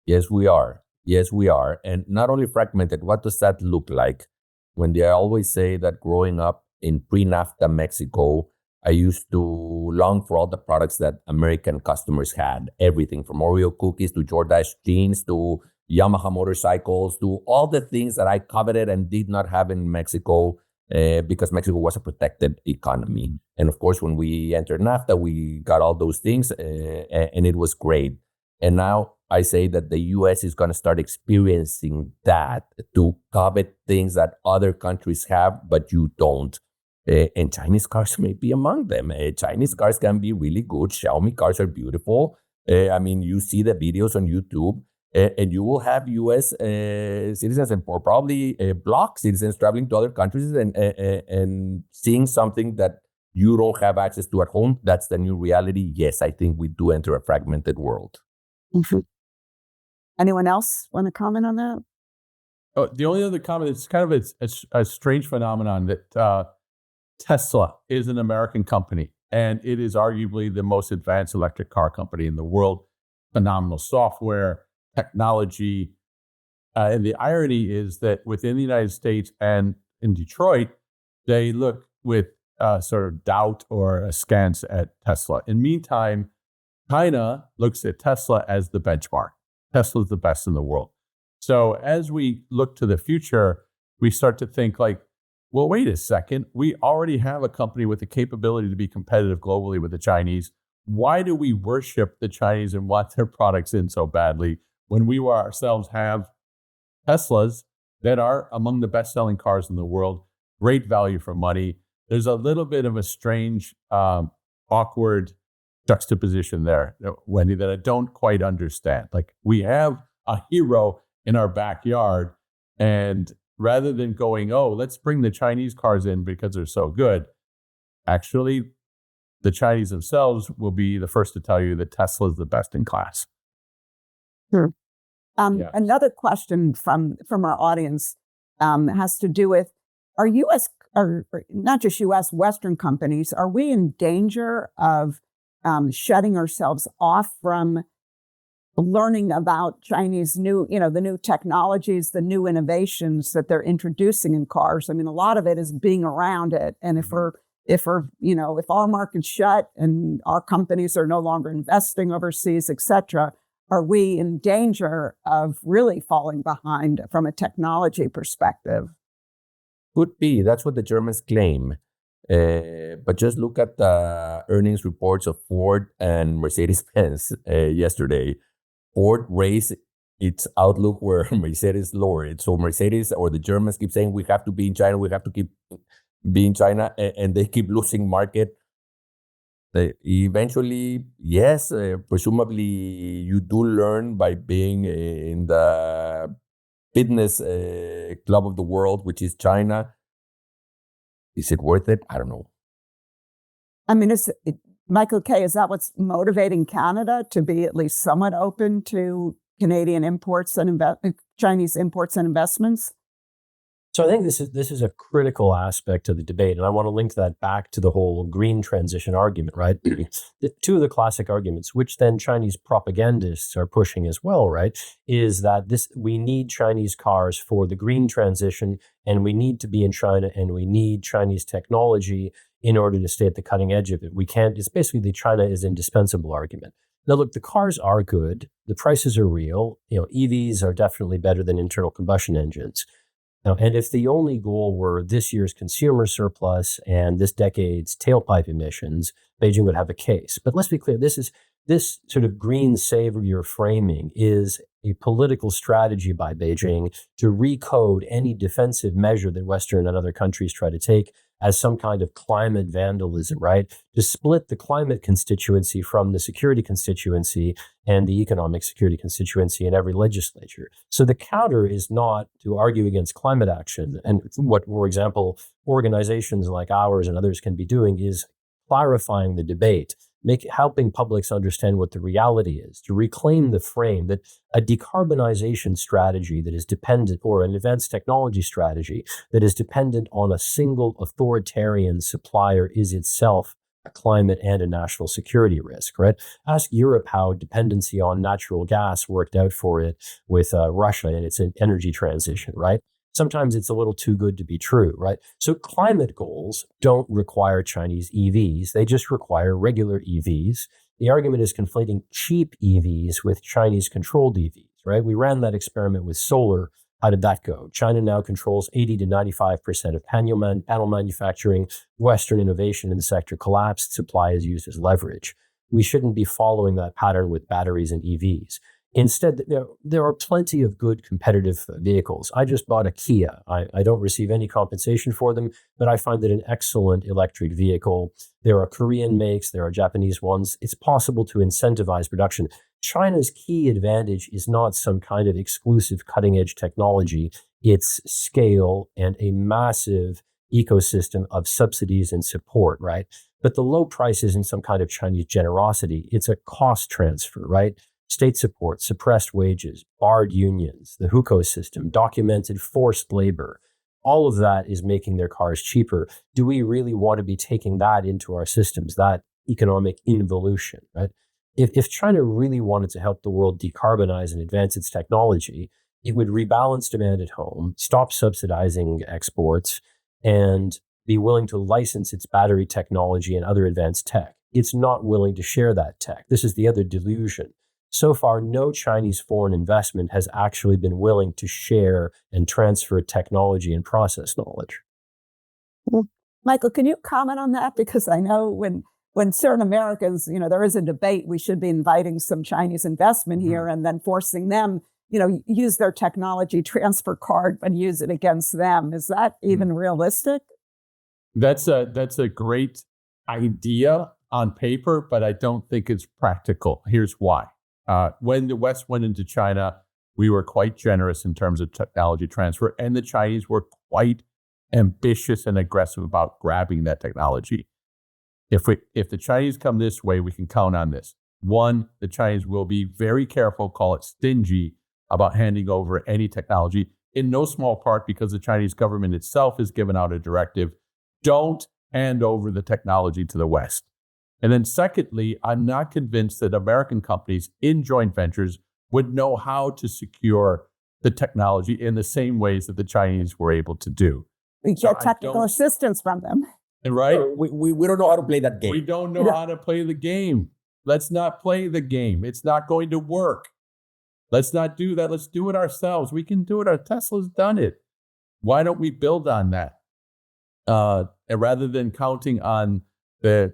Yes, we are. Yes, we are. And not only fragmented, what does that look like? When they always say that growing up in pre-NAFTA Mexico, I used to long for all the products that American customers had. Everything from Oreo cookies to Jordache jeans to Yamaha motorcycles to all the things that I coveted and did not have in Mexico because Mexico was a protected economy. And of course, when we entered NAFTA, we got all those things and it was great. And now I say that the U.S. is going to start experiencing that to covet things that other countries have, but you don't. And Chinese cars may be among them. Chinese cars can be really good. Xiaomi cars are beautiful. You see the videos on YouTube, and you will have U.S. Citizens or probably bloc citizens traveling to other countries and seeing something that you don't have access to at home. That's the new reality. Yes, I think we do enter a fragmented world. Mm-hmm. Anyone else want to comment on that? Oh, the only other comment is kind of a strange phenomenon that Tesla is an American company, and it is arguably the most advanced electric car company in the world. Phenomenal software, technology. And the irony is that within the United States and in Detroit, they look with sort of doubt or askance at Tesla. In the meantime, China looks at Tesla as the benchmark. Tesla's the best in the world. So as we look to the future, we start to think like, well, wait a second. We already have a company with the capability to be competitive globally with the Chinese. Why do we worship the Chinese and want their products in so badly when we ourselves have Teslas that are among the best-selling cars in the world, great value for money? There's a little bit of a strange, awkward juxtaposition there, Wendy, that I don't quite understand. Like, we have a hero in our backyard, and rather than going, oh, let's bring the Chinese cars in because they're so good, actually, the Chinese themselves will be the first to tell you that Tesla is the best in class. Sure. Another question from our audience has to do with, are U.S., or not just U.S., Western companies, are we in danger of shutting ourselves off from learning about Chinese the new technologies, the new innovations that they're introducing in cars? I mean, a lot of it is being around it. And if our market's shut and our companies are no longer investing overseas, et cetera, are we in danger of really falling behind from a technology perspective? Could be. That's what the Germans claim. But just look at the earnings reports of Ford and Mercedes-Benz yesterday. Ford raised its outlook where Mercedes lowered it. So Mercedes or the Germans keep saying we have to be in China, we have to keep being in China, and they keep losing market. Eventually, yes, presumably you do learn by being in the fitness club of the world, which is China. Is it worth it? I don't know. I mean, Michael K., is that what's motivating Canada to be at least somewhat open to Canadian imports and Chinese imports and investments? So I think this is a critical aspect of the debate, and I want to link that back to the whole green transition argument, right? Two of the classic arguments, which then Chinese propagandists are pushing as well, right, is that we need Chinese cars for the green transition, and we need to be in China, and we need Chinese technology in order to stay at the cutting edge of it. We can't. It's basically the China is indispensable argument. Now, look, the cars are good. The prices are real. EVs are definitely better than internal combustion engines. Now, and if the only goal were this year's consumer surplus and this decade's tailpipe emissions, Beijing would have a case. But let's be clear, this sort of green savior framing is a political strategy by Beijing to recode any defensive measure that Western and other countries try to take as some kind of climate vandalism, right? To split the climate constituency from the security constituency and the economic security constituency in every legislature. So the counter is not to argue against climate action. And what, for example, organizations like ours and others can be doing is clarifying the debate, helping publics understand what the reality is, to reclaim the frame that a decarbonization strategy that is dependent, or an advanced technology strategy that is dependent on a single authoritarian supplier is itself a climate and a national security risk, right? Ask Europe how dependency on natural gas worked out for it with Russia and its energy transition, right? Sometimes it's a little too good to be true, right? So climate goals don't require Chinese EVs. They just require regular EVs. The argument is conflating cheap EVs with Chinese controlled EVs, right? We ran that experiment with solar. How did that go? China now controls 80 to 95% of panel manufacturing. Western innovation in the sector collapsed. Supply is used as leverage. We shouldn't be following that pattern with batteries and EVs. Instead, there are plenty of good competitive vehicles. I just bought a Kia. I don't receive any compensation for them, but I find it an excellent electric vehicle. There are Korean makes, there are Japanese ones. It's possible to incentivize production. China's key advantage is not some kind of exclusive cutting-edge technology. It's scale and a massive ecosystem of subsidies and support, right? But the low price isn't some kind of Chinese generosity. It's a cost transfer, right? State support, suppressed wages, barred unions, the hukou system, documented forced labor. All of that is making their cars cheaper. Do we really want to be taking that into our systems, that economic involution, right? If China really wanted to help the world decarbonize and advance its technology, it would rebalance demand at home, stop subsidizing exports, and be willing to license its battery technology and other advanced tech. It's not willing to share that tech. This is the other delusion. So far, no Chinese foreign investment has actually been willing to share and transfer technology and process knowledge. Well, Michael, can you comment on that? Because I know when certain Americans, there is a debate, we should be inviting some Chinese investment here and then forcing them, use their technology transfer card and use it against them. Is that even realistic? That's a great idea on paper, but I don't think it's practical. Here's why. When the West went into China, we were quite generous in terms of technology transfer, and the Chinese were quite ambitious and aggressive about grabbing that technology. If the Chinese come this way, we can count on this. One, the Chinese will be very careful, call it stingy, about handing over any technology, in no small part because the Chinese government itself has given out a directive, don't hand over the technology to the West. And then secondly, I'm not convinced that American companies in joint ventures would know how to secure the technology in the same ways that the Chinese were able to do. We get technical assistance from them. Right? We don't know how to play that game. We don't know how to play the game. Let's not play the game. It's not going to work. Let's not do that. Let's do it ourselves. We can do it. Our Tesla's done it. Why don't we build on that? And rather than counting on the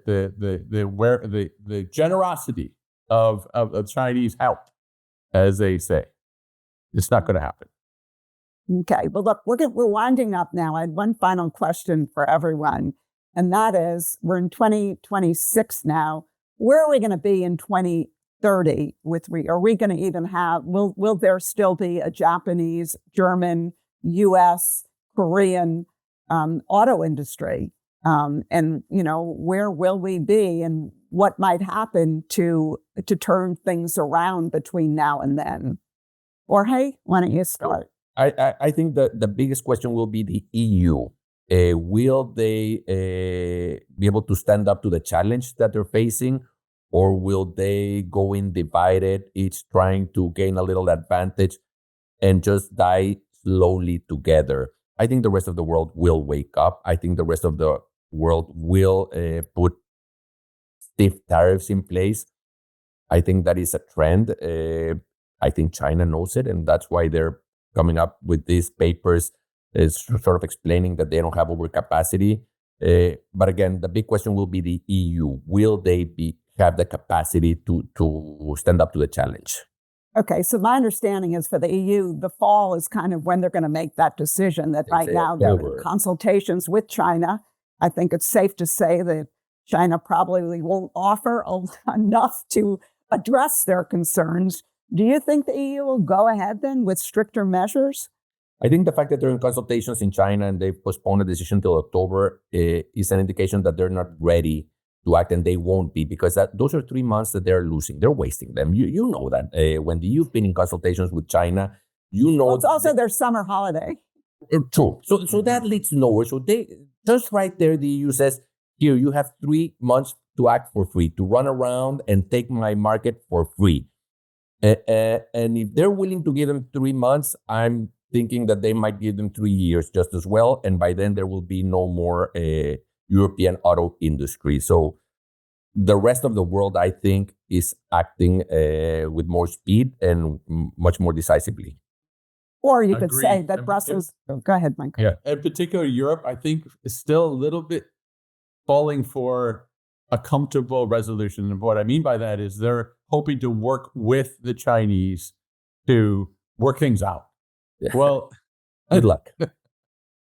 generosity of Chinese help, as they say, it's not going to happen. Okay. Well, look, we're winding up now. I had one final question for everyone, and that is, we're in 2026 now. Where are we going to be in 2030? Are we going to even have? Will there still be a Japanese, German, U.S., Korean auto industry? And where will we be, and what might happen to turn things around between now and then? Jorge, why don't you start? I think the biggest question will be the EU. Will they be able to stand up to the challenge that they're facing, or will they go in divided, each trying to gain a little advantage and just die slowly together? I think the rest of the world will wake up. I think the rest of the world will put stiff tariffs in place. I think that is a trend. I think China knows it, and that's why they're coming up with these papers, sort of explaining that they don't have overcapacity. But again, the big question will be the EU. Will they have the capacity to stand up to the challenge? Okay, so my understanding is for the EU, the fall is kind of when they're going to make that decision. That right now they're in consultations with China. I think it's safe to say that China probably won't offer enough to address their concerns. Do you think the EU will go ahead then with stricter measures? I think the fact that they're in consultations in China and they've postponed the decision until October is an indication that they're not ready to act, and they won't be, because those are 3 months that they're losing. They're wasting them. You know that. When you've been in consultations with China, you know. Well, it's also their summer holiday. True. So that leads nowhere. So they just right there, the EU says, here, you have 3 months to act for free, to run around and take my market for free. And if they're willing to give them 3 months, I'm thinking that they might give them 3 years just as well. And by then, there will be no more European auto industry. So the rest of the world, I think, is acting with more speed and much more decisively. Or you could say that Brussels... go ahead, Michael. Yeah, in particular, Europe, I think, is still a little bit falling for a comfortable resolution. And what I mean by that is they're hoping to work with the Chinese to work things out. Yeah. Well, good luck.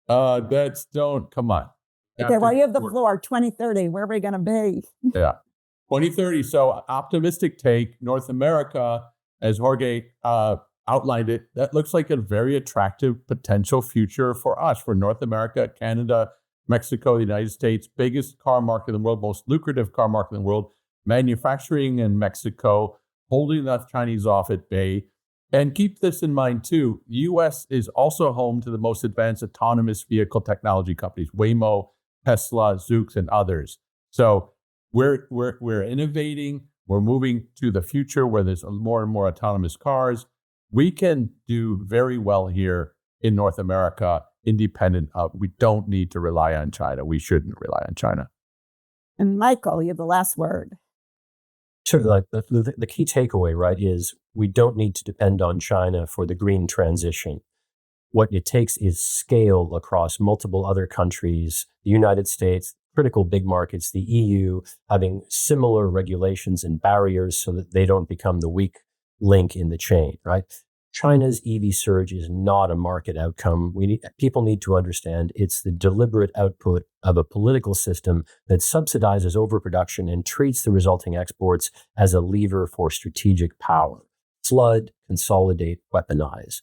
Come on. Okay, well, you have the floor. 2030, where are we going to be? Yeah, 2030. So optimistic take. North America, as Jorge outlined it, that looks like a very attractive potential future for us, for North America, Canada, Mexico, the United States, biggest car market in the world, most lucrative car market in the world, manufacturing in Mexico, holding the Chinese off at bay. And keep this in mind, too. The U.S. is also home to the most advanced autonomous vehicle technology companies, Waymo, Tesla, Zoox, and others. So we're innovating. We're moving to the future where there's more and more autonomous cars. We can do very well here in North America, independent of. We don't need to rely on China. We shouldn't rely on China. And Michael, you have the last word. Sure. Like the key takeaway, right, is we don't need to depend on China for the green transition. What it takes is scale across multiple other countries, the United States, critical big markets, the EU, having similar regulations and barriers so that they don't become the weak link in the chain, right? China's EV surge is not a market outcome. People need to understand it's the deliberate output of a political system that subsidizes overproduction and treats the resulting exports as a lever for strategic power. Flood, consolidate, weaponize.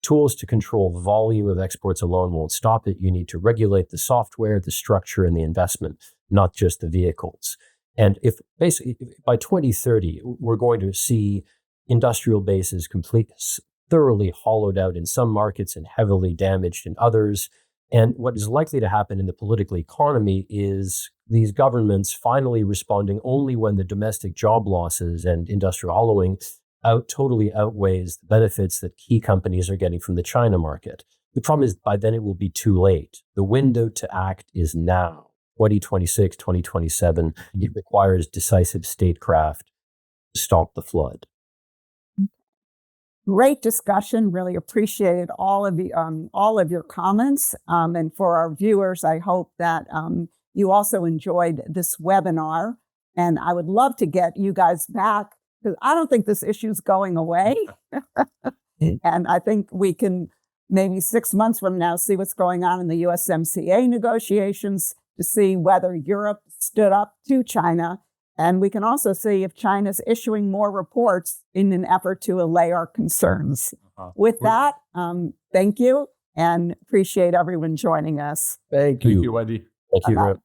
Tools to control volume of exports alone won't stop it. You need to regulate the software, the structure, and the investment, not just the vehicles. And if basically by 2030, we're going to see industrial bases thoroughly hollowed out in some markets and heavily damaged in others. And what is likely to happen in the political economy is these governments finally responding only when the domestic job losses and industrial hollowing totally outweighs the benefits that key companies are getting from the China market. The problem is by then it will be too late. The window to act is now, 2026, 2027. It requires decisive statecraft to stop the flood. Great discussion. Really appreciated all of your comments. And for our viewers, I hope that you also enjoyed this webinar. And I would love to get you guys back, because I don't think this issue is going away. And I think we can maybe 6 months from now see what's going on in the USMCA negotiations to see whether Europe stood up to China. And we can also see if China's issuing more reports in an effort to allay our concerns. With that, thank you and appreciate everyone joining us. Thank you. Thank you, Wendy. Thank you.